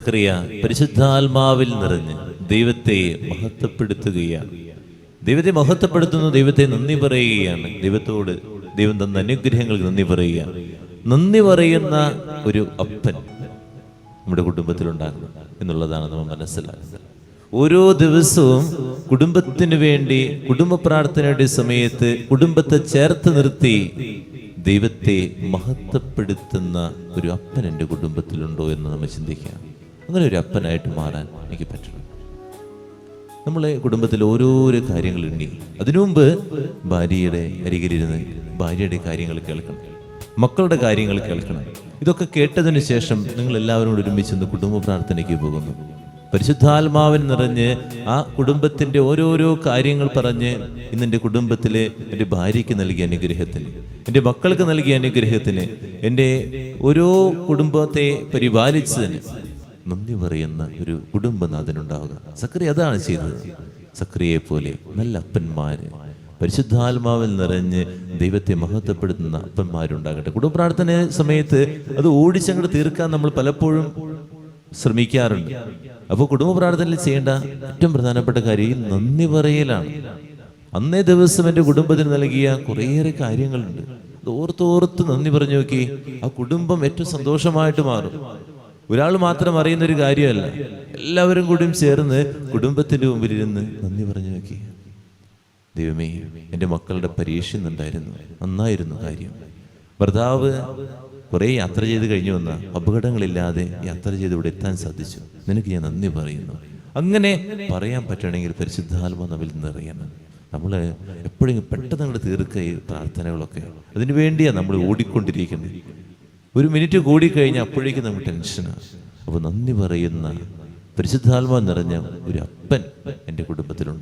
സക്കറിയ പരിശുദ്ധാത്മാവിൽ നിറഞ്ഞ് ദൈവത്തെ മഹത്വപ്പെടുത്തുകയാണ്. ദൈവത്തെ മഹത്വപ്പെടുത്തുന്നു, ദൈവത്തെ നന്ദി പറയുകയാണ്. ദൈവത്തോട് ദൈവം തന്ന അനുഗ്രഹങ്ങൾക്ക് നന്ദി പറയുകയാണ്. നന്ദി പറയുന്ന ഒരു അപ്പൻ നമ്മുടെ കുടുംബത്തിലുണ്ടാകണം എന്നുള്ളതാണ് നമ്മൾ മനസ്സിലാക്കുന്നത്. ഓരോ ദിവസവും കുടുംബത്തിന് വേണ്ടി കുടുംബ പ്രാർത്ഥനയുടെ സമയത്ത് കുടുംബത്തെ ചേർത്ത് നിർത്തി ദൈവത്തെ മഹത്വപ്പെടുത്തുന്ന ഒരു അപ്പൻ എൻ്റെ കുടുംബത്തിലുണ്ടോ എന്ന് നമ്മൾ ചിന്തിക്കാം. അങ്ങനെ ഒരു അപ്പനായിട്ട് മാറാൻ എനിക്ക് പറ്റണം. നമ്മളെ കുടുംബത്തിൽ ഓരോരോ കാര്യങ്ങളുണ്ട്. അതിനു മുമ്പ് ഭാര്യയുടെ അരികിലിരുന്ന് ഭാര്യയുടെ കാര്യങ്ങൾ കേൾക്കണം, മക്കളുടെ കാര്യങ്ങൾ കേൾക്കണം. ഇതൊക്കെ കേട്ടതിന് ശേഷം നിങ്ങൾ എല്ലാവരും കൂടി ഒരുമിച്ച് കുടുംബ പ്രാർത്ഥനയ്ക്ക് പോകുന്നു. പരിശുദ്ധാത്മാവിൻ നിറഞ്ഞ് ആ കുടുംബത്തിൻ്റെ ഓരോരോ കാര്യങ്ങൾ പറഞ്ഞ് ഇന്നെൻ്റെ കുടുംബത്തിലെ എൻ്റെ ഭാര്യയ്ക്ക് നൽകിയ അനുഗ്രഹത്തിന്, എൻ്റെ മക്കൾക്ക് നൽകിയ അനുഗ്രഹത്തിന്, എൻ്റെ ഓരോ കുടുംബത്തെ പരിപാലിച്ചതിന് നന്ദി പറയുന്ന ഒരു കുടുംബനാഥനുണ്ടാവുക. സക്കറിയ അതാണ് ചെയ്തത്. സക്കറിയെ പോലെ നല്ല അപ്പന്മാര്, പരിശുദ്ധാത്മാവിൽ നിറഞ്ഞ് ദൈവത്തെ മഹത്വപ്പെടുത്തുന്ന അപ്പന്മാരുണ്ടാകട്ടെ. കുടുംബ പ്രാർത്ഥന സമയത്ത് അത് ഓടിച്ചങ്ങോട്ട് തീർക്കാൻ നമ്മൾ പലപ്പോഴും ശ്രമിക്കാറുണ്ട്. അപ്പോൾ കുടുംബ പ്രാർത്ഥനയിൽ ചെയ്യേണ്ട ഏറ്റവും പ്രധാനപ്പെട്ട കാര്യം നന്ദി പറയലാണ്. അന്നേ ദിവസം എൻ്റെ കുടുംബത്തിന് നൽകിയ കുറേയേറെ കാര്യങ്ങളുണ്ട്. അത് ഓർത്തോർത്ത് നന്ദി പറഞ്ഞു നോക്കി, ആ കുടുംബം ഏറ്റവും സന്തോഷമായിട്ട് മാറും. ഒരാൾ മാത്രം അറിയുന്നൊരു കാര്യമല്ല, എല്ലാവരും കൂടിയും ചേർന്ന് കുടുംബത്തിൻ്റെ മുമ്പിലിരുന്ന് നന്ദി പറഞ്ഞു നോക്കി. ദൈവമേ, എൻ്റെ മക്കളുടെ പരീക്ഷ ഇന്നുണ്ടായിരുന്നു, നന്നായിരുന്നു കാര്യം. ഭർത്താവ് കുറേ യാത്ര ചെയ്ത് കഴിഞ്ഞു വന്ന അപകടങ്ങളില്ലാതെ യാത്ര ചെയ്ത് ഇവിടെ എത്താൻ സാധിച്ചു, നിനക്ക് ഞാൻ നന്ദി പറയുന്നു. അങ്ങനെ പറയാൻ പറ്റണമെങ്കിൽ പരിശുദ്ധാത്മ നമ്മിൽ നിറയണം. നമ്മൾ എപ്പോഴും പെട്ടെന്ന് അങ്ങോട്ട് തീർക്കുക ഈ പ്രാർത്ഥനകളൊക്കെ. അതിനു വേണ്ടിയാണ് നമ്മൾ ഓടിക്കൊണ്ടിരിക്കുന്നത്. ഒരു മിനിറ്റ് കൂടിക്കഴിഞ്ഞാൽ അപ്പോഴേക്കും നമുക്ക് ടെൻഷനാണ്. അപ്പോൾ നന്ദി പറയുന്ന പരിശുദ്ധാത്മ നിറഞ്ഞ ഒരു അപ്പൻ എൻ്റെ കുടുംബത്തിലുണ്ട്.